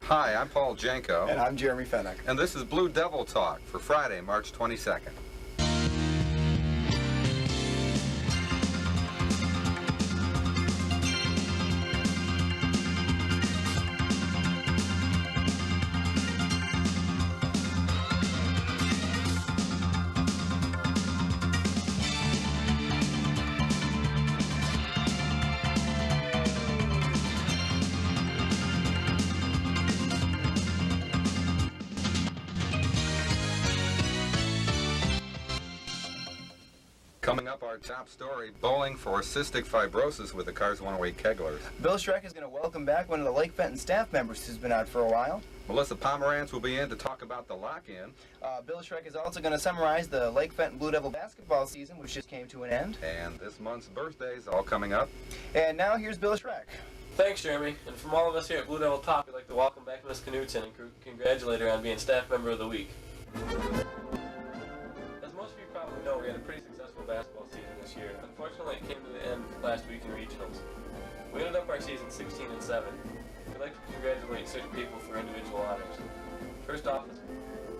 Hi, I'm Paul Janko. And I'm Jeremy Fenech. And this is Blue Devil Talk for Friday, March 22nd. Coming up, our top story, bowling for cystic fibrosis with the Cars 108 Kegglers. Bill Shreck is going to welcome back one of the Lake Fenton staff members who's been out for a while. Melissa Pommerantz will be in to talk about the lock-in. Bill Shreck is also going to summarize the Lake Fenton Blue Devil basketball season, which just came to an end. And this month's birthdays all coming up. And now here's Bill Shreck. Thanks, Jeremy. And from all of us here at Blue Devil Talk, we'd like to welcome back Miss Knudsen and congratulate her on being Staff Member of the Week. As most of you probably know, we had a pretty successful basketball season this year. Unfortunately, it came to the end last week in regionals. We ended up our season 16-7. We'd like to congratulate certain people for individual honors. First off,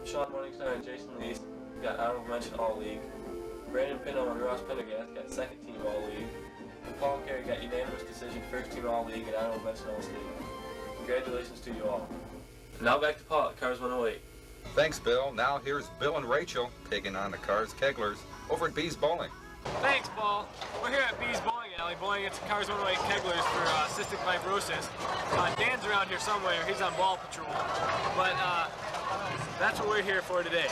Sean Morningstar and Jason Lees got honorable mention All-League. Brandon Pinto and Ross Pendergast got second team All-League. And Paul Carey got unanimous decision first team All-League and honorable mention All-State. Congratulations to you all. Now back to Paul at Cars 108. Thanks, Bill. Now here's Bill and Rachel taking on the Cars Kegglers over at Bees Bowling. Thanks, Paul. We're here at Bees Bowling Alley, bowling against the Cars 108 Kegglers for cystic fibrosis. Dan's around here somewhere. He's on ball patrol. But that's what we're here for today.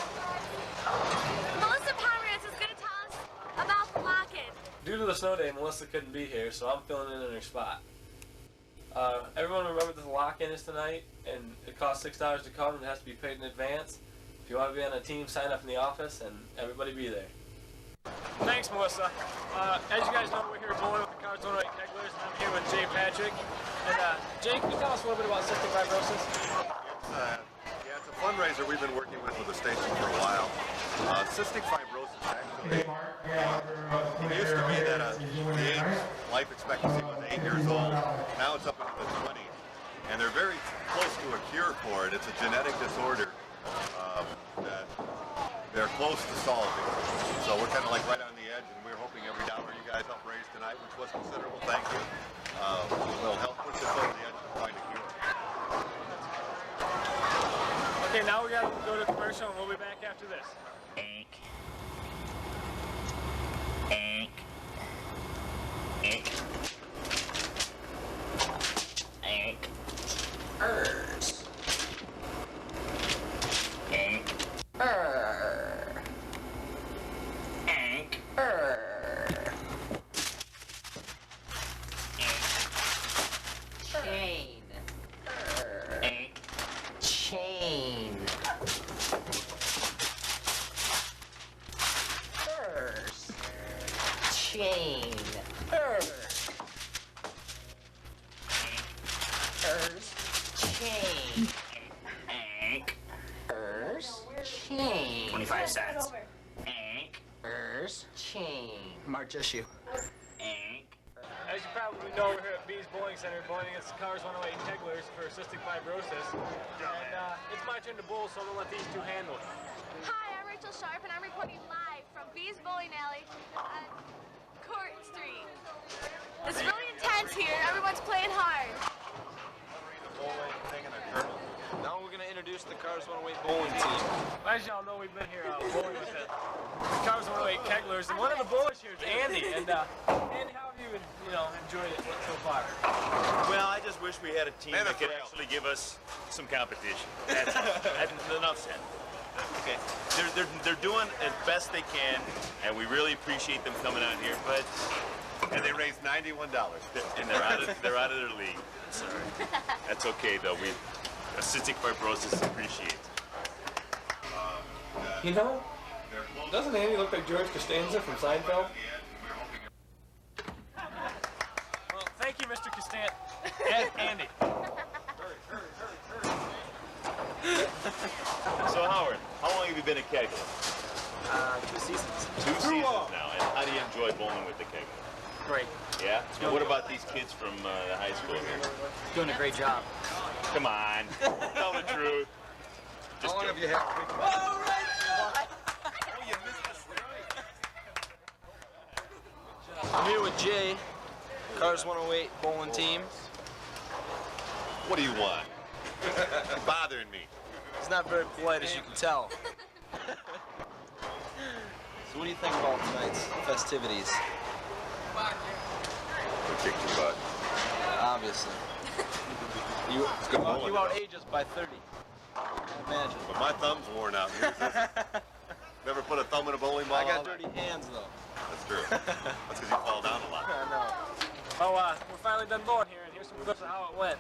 Melissa Pommerantz is going to tell us about the lock-in. Due to the snow day, Melissa couldn't be here, so I'm filling in her spot. Everyone remember that the lock-in is tonight, and it costs $6 to come, and it has to be paid in advance. If you want to be on a team, sign up in the office, and everybody be there. Thanks, Melissa. As you guys know, we're here bowling with the Cars 108 Kegglers, and I'm here with Jay Patrick. And Jay, can you tell us a little bit about cystic fibrosis? It's a fundraiser we've been working with the station for a while. Cystic fibrosis, actually, it used to be that the life expectancy was 8 years old. Now it's up into the 20s. And they're very close to a cure for it. It's a genetic disorder that they're close to solving. So we're kind of like right on the edge, and we're hoping every dollar you guys help raise tonight, which was considerable, thank you, will help push us over the edge to find a cure. Okay, now we got to go to commercial, and we'll be back after this. Ink. Ink. Ink. Ink. Ers. Ink. Ink. Chain. Ink. Chain. Ers. Chain. Ers. Chain. Ink. Ers. Chain. 25 cents. Ink. Ers. Chain. March issue. Ink. As you probably know, we're here at Bees Bowling Center bowling against the Cars 108 Kegglers for cystic fibrosis. And it's my turn to bowl, so I'm going to let these two handle it. Hi, I'm Rachel Sharpe, and I'm reporting live from Bees Bowling Alley on Court Street. It's really intense here. Everyone's playing hard. Now we're going to introduce the Cars 108 bowling team. As y'all know, we've been here bowling with the Cars 108 Kegglers, and one of the bowlers here is Andy. And Andy, how have you enjoyed it so far? Well, I just wish we had a team that could actually give us some competition. That's enough said. Okay, they're doing as best they can, and we really appreciate them coming out here. But And they raised $91. And they're out of their league. Sorry. That's okay though. Cystic fibrosis appreciates. You know, doesn't Andy look like George Costanza from Seinfeld? Well, thank you, Mr. Costanza. And Andy. So Howard, how long have you been a kegger? 2 seasons. 2 seasons now. And how do you enjoy bowling with the kegger? Great. Yeah? And what about these kids from the high school here? Doing a great job. Come on. Tell the truth. How long have you had? I'm here with Jay, Cars 108 bowling team. What do you want? You're bothering me. He's not very polite, as you can tell. So what do you think about tonight's festivities? We'll kick your butt. Obviously. You outage us by 30. I imagine. But my thumb's worn out. Yours isn't. Never put a thumb in a bowling ball? I got dirty hands, though. That's true. That's because you fall down a lot. I know. Oh, we're finally done bowling here, and here's some clips of how it went.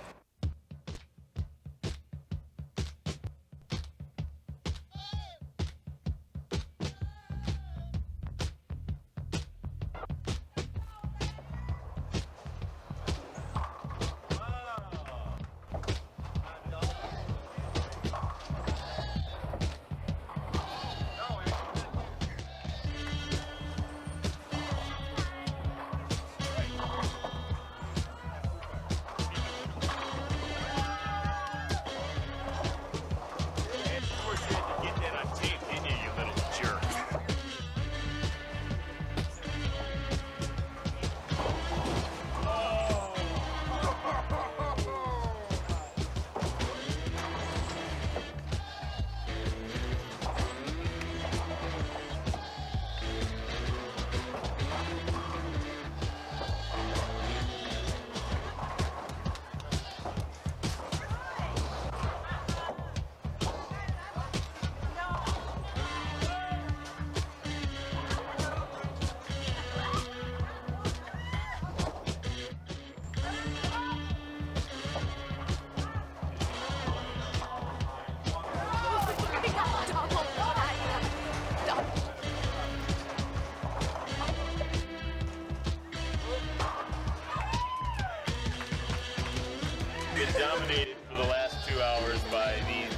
Dominated for the last 2 hours by these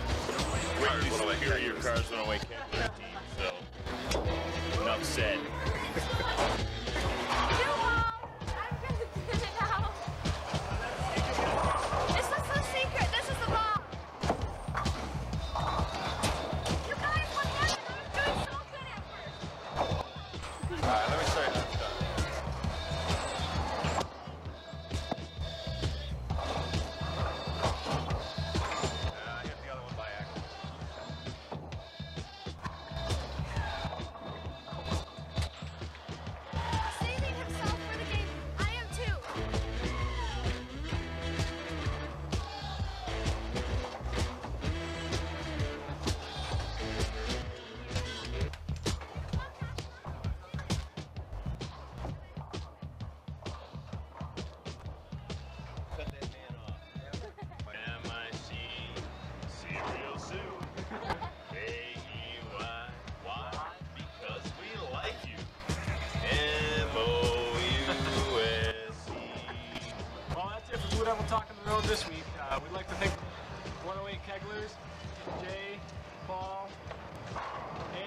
greatly superior Cars 108 Kegler team. So, enough said. This is the secret. This is the ball. You guys, what happened? I was doing so good at first. Alright, let me show you how it's done. Saving himself for the game. I am too. Cut that man off. M-I-C, cereal soup. K-E-Y, why? Because we like you. M-O-U-S-E. Well, that's it for Blue Devil Talk on the Road this week. We'd like to thank 108 Keglers, Jay, Paul,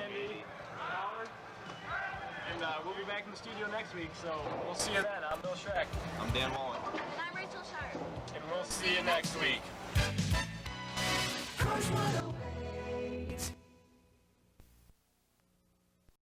Andy, Howard. And we'll be back in the studio next week, so we'll see you then. I'm Bill Shreck. I'm Dan Wallen. And I'm Rachel Sharpe. And we'll see you next week. Cars 108.